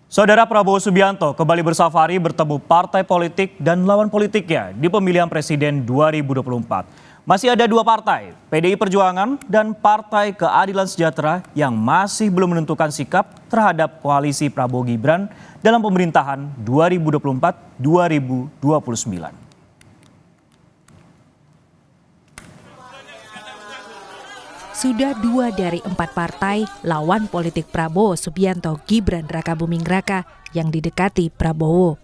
Saudara Prabowo Subianto kembali bersafari bertemu partai politik dan lawan politiknya di pemilihan presiden 2024. Masih ada dua partai, PDI Perjuangan dan Partai Keadilan Sejahtera yang masih belum menentukan sikap terhadap koalisi Prabowo Gibran dalam pemerintahan 2024-2029. Sudah 2 dari 4 partai lawan politik Prabowo Subianto Gibran Rakabuming Raka yang didekati Prabowo.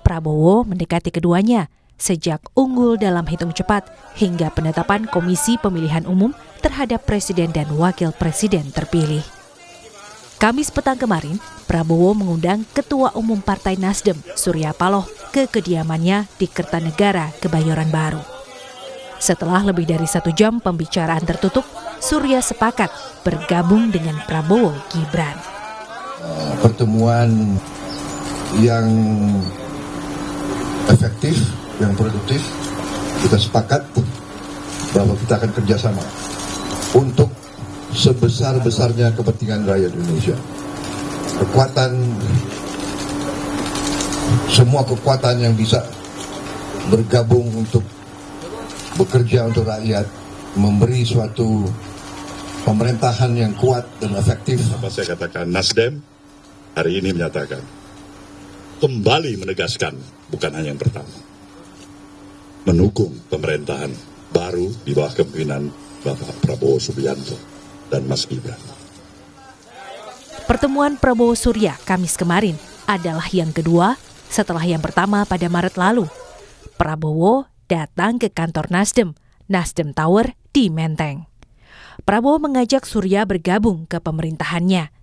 Prabowo mendekati keduanya sejak unggul dalam hitung cepat hingga penetapan Komisi Pemilihan Umum terhadap Presiden dan Wakil Presiden terpilih. Kamis petang kemarin, Prabowo mengundang Ketua Umum Partai Nasdem, Surya Paloh, ke kediamannya di Kertanegara, Kebayoran Baru. Setelah lebih dari 1 jam pembicaraan tertutup, Surya sepakat bergabung dengan Prabowo Gibran. Pertemuan yang efektif, yang produktif, kita sepakat bahwa kita akan kerjasama untuk sebesar-besarnya kepentingan rakyat Indonesia. Semua kekuatan yang bisa bergabung untuk bekerja untuk rakyat, memberi suatu pemerintahan yang kuat dan efektif. Apa saya katakan, Nasdem hari ini menyatakan, kembali menegaskan, bukan hanya yang pertama, mendukung pemerintahan baru di bawah kepemimpinan Bapak Prabowo Subianto dan Mas Gibran. Pertemuan Prabowo Surya Kamis kemarin adalah yang kedua setelah yang pertama pada Maret lalu. Prabowo datang ke kantor Nasdem Tower di Menteng. Prabowo mengajak Surya bergabung ke pemerintahannya.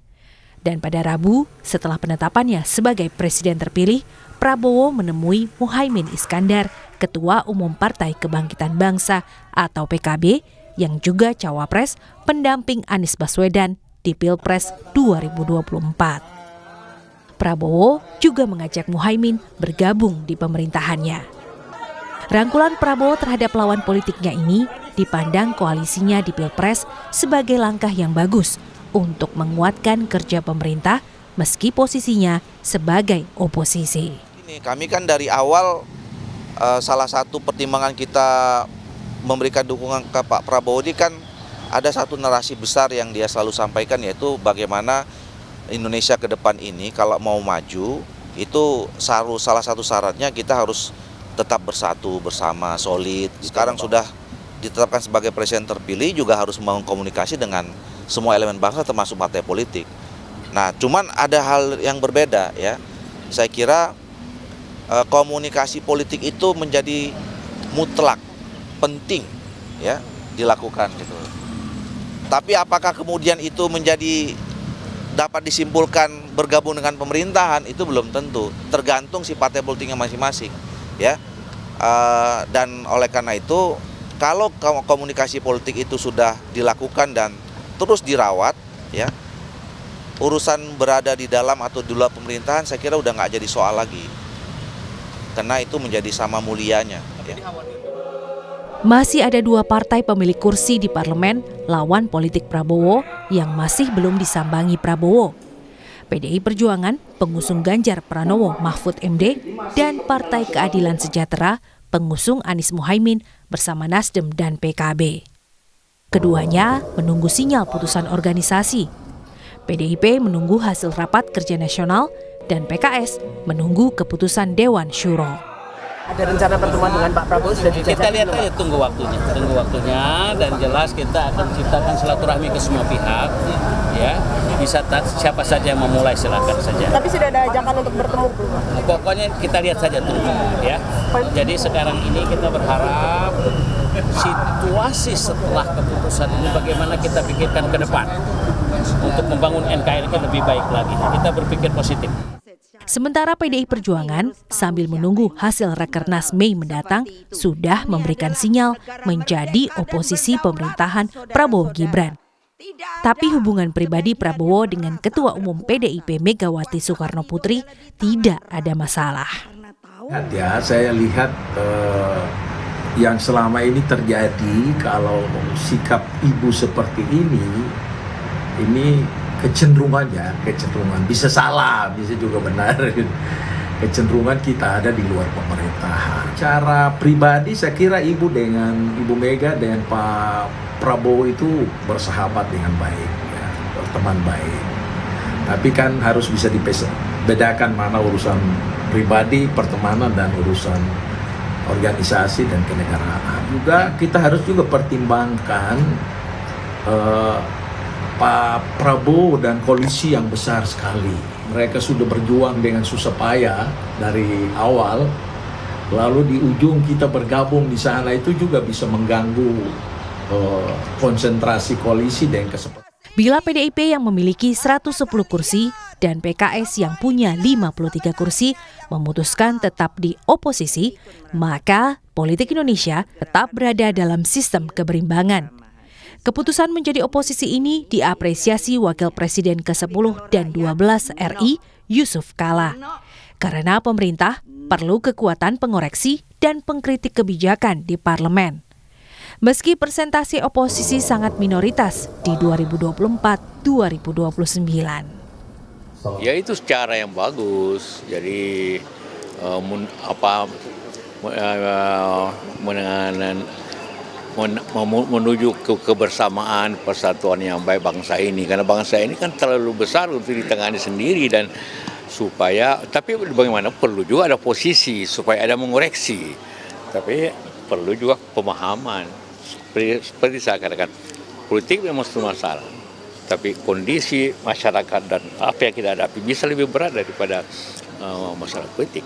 Dan pada Rabu, setelah penetapannya sebagai presiden terpilih, Prabowo menemui Muhaimin Iskandar, Ketua Umum Partai Kebangkitan Bangsa atau PKB, yang juga cawapres pendamping Anies Baswedan di Pilpres 2024. Prabowo juga mengajak Muhaimin bergabung di pemerintahannya. Rangkulan Prabowo terhadap lawan politiknya ini dipandang koalisinya di Pilpres sebagai langkah yang bagus untuk menguatkan kerja pemerintah meski posisinya sebagai oposisi. Kami kan dari awal salah satu pertimbangan kita memberikan dukungan ke Pak Prabowo ini kan ada satu narasi besar yang dia selalu sampaikan, yaitu bagaimana Indonesia ke depan ini kalau mau maju itu salah satu syaratnya kita harus tetap bersatu bersama, solid. Sekarang sudah ditetapkan sebagai presiden terpilih, juga harus membangun komunikasi dengan semua elemen bangsa termasuk partai politik. Nah, cuman ada hal yang berbeda ya. Saya kira komunikasi politik itu menjadi mutlak, penting ya dilakukan gitu. Tapi apakah kemudian itu dapat disimpulkan bergabung dengan pemerintahan, itu belum tentu. Tergantung si partai politiknya masing-masing. Ya, dan oleh karena itu kalau komunikasi politik itu sudah dilakukan dan terus dirawat, ya, urusan berada di dalam atau di luar pemerintahan saya kira udah nggak jadi soal lagi, karena itu menjadi sama mulianya. Ya. Masih ada 2 partai pemilik kursi di parlemen lawan politik Prabowo yang masih belum disambangi Prabowo. PDI Perjuangan, pengusung Ganjar Pranowo Mahfud MD, dan Partai Keadilan Sejahtera, pengusung Anies Muhaimin bersama Nasdem dan PKB. Keduanya menunggu sinyal putusan organisasi. PDIP menunggu hasil rapat kerja nasional dan PKS menunggu keputusan Dewan Syuro. Ada rencana pertemuan dengan Pak Prabowo sudah dijajaki? Kita lihat aja, tunggu waktunya dan jelas kita akan menciptakan silaturahmi ke semua pihak, ya. Bisa siapa saja yang memulai silakan saja. Tapi sudah ada ajakan untuk bertemu belum? Pokoknya kita lihat saja tunggu, ya. Jadi sekarang ini kita berharap situasi setelah keputusan ini bagaimana kita pikirkan ke depan untuk membangun NKRI lebih baik lagi. Kita berpikir positif. Sementara PDI Perjuangan sambil menunggu hasil Rakernas Mei mendatang sudah memberikan sinyal menjadi oposisi pemerintahan Prabowo Gibran. Tapi hubungan pribadi Prabowo dengan Ketua Umum PDIP Megawati Soekarno Putri tidak ada masalah. Ya, saya lihat yang selama ini terjadi, kalau sikap ibu seperti ini kecenderungan bisa salah, bisa juga benar. Kecenderungan kita ada di luar pemerintahan. Cara pribadi saya kira Ibu Mega dengan Pak Prabowo itu bersahabat dengan baik, ya, berteman baik. Tapi kan harus bisa dibedakan mana urusan pribadi, pertemanan, dan urusan organisasi dan kenegaraan. Juga kita harus juga pertimbangkan Pak Prabowo dan koalisi yang besar sekali. Mereka sudah berjuang dengan susah payah dari awal, lalu di ujung kita bergabung di sana, itu juga bisa mengganggu konsentrasi koalisi dan kesepakatan. Bila PDIP yang memiliki 110 kursi dan PKS yang punya 53 kursi memutuskan tetap di oposisi, maka politik Indonesia tetap berada dalam sistem keberimbangan. Keputusan menjadi oposisi ini diapresiasi Wakil Presiden ke-10 dan 12 RI, Yusuf Kala. Karena pemerintah perlu kekuatan pengoreksi dan pengkritik kebijakan di parlemen. Meski persentase oposisi sangat minoritas di 2024-2029. Ya itu secara yang bagus. Jadi menuju ke kebersamaan, persatuan yang baik bangsa ini. Karena bangsa ini kan terlalu besar untuk ditangani sendiri, dan tapi bagaimana perlu juga ada posisi supaya ada mengoreksi. Tapi perlu juga pemahaman. Seperti saya katakan, politik memang semua masalah. Tapi kondisi masyarakat dan apa yang kita hadapi bisa lebih berat daripada masalah politik.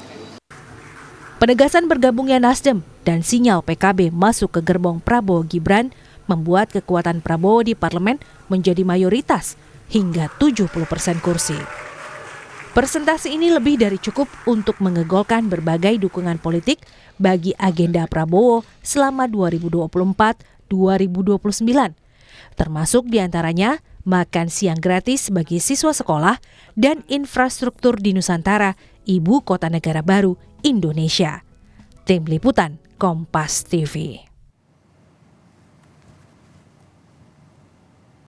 Penegasan bergabungnya Nasdem dan sinyal PKB masuk ke gerbong Prabowo Gibran membuat kekuatan Prabowo di parlemen menjadi mayoritas hingga 70% kursi. Persentase ini lebih dari cukup untuk mengegolkan berbagai dukungan politik bagi agenda Prabowo selama 2024-2029, termasuk diantaranya makan siang gratis bagi siswa sekolah dan infrastruktur di Nusantara, ibu kota negara baru Indonesia. Tim Liputan Kompas TV.